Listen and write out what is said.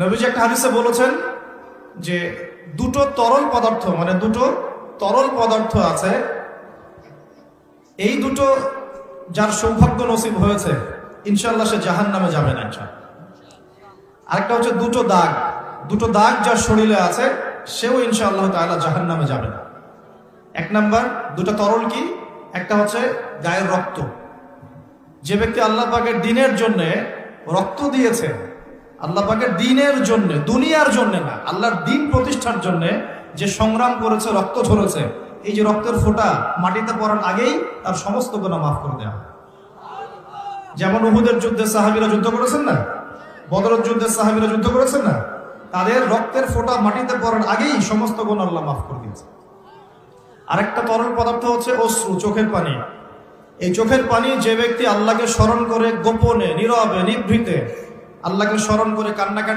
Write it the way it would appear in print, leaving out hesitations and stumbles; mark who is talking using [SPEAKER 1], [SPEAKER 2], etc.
[SPEAKER 1] নবীজি একটা হাদিসে বলেছেন যে দুটো তরল পদার্থ আছে, এই দুটো যার সৌভাগ্য নসিব হয়েছে ইনশাআল্লাহ সে জাহান্নামে যাবে না। আরেকটা হচ্ছে দুটো দাগ যার শরীরে আছে সেও ইনশাআল্লাহ তাআলা জাহান্নামে যাবে না। এক নাম্বার দুটো তরল কি? একটা হচ্ছে গায়ের রক্ত। যে ব্যক্তি আল্লাহ পাকের দ্বীনের জন্য রক্ত দিয়েছে, আল্লাহ পাকের দ্বীনের জন্য, দুনিয়ার জন্য না, আল্লাহর দ্বীন প্রতিষ্ঠার জন্য যে সংগ্রাম করেছে, রক্ত ঝরেছে, এই যে রক্তের ফোঁটা মাটিতে পড়ার আগেই তার সমস্ত গুনাহ মাফ করে দেওয়া। যেমন উহুদের যুদ্ধে সাহাবীরা যুদ্ধ করেছেন না, বদরের যুদ্ধে সাহাবীরা যুদ্ধ করেছেন না, তাদের রক্তের ফোঁটা মাটিতে পড়ার আগেই সমস্ত গুনাহ আল্লাহ মাফ করে দিয়েছে। আরেকটা তরল পদার্থ হচ্ছে অশ্রু, চোখের পানি। এই চোখের পানি যে ব্যক্তি আল্লাহকে স্মরণ করে গোপনে, নীরবে, নিভৃতে আল্লাহকে স্মরণ করে কান্নাকাটি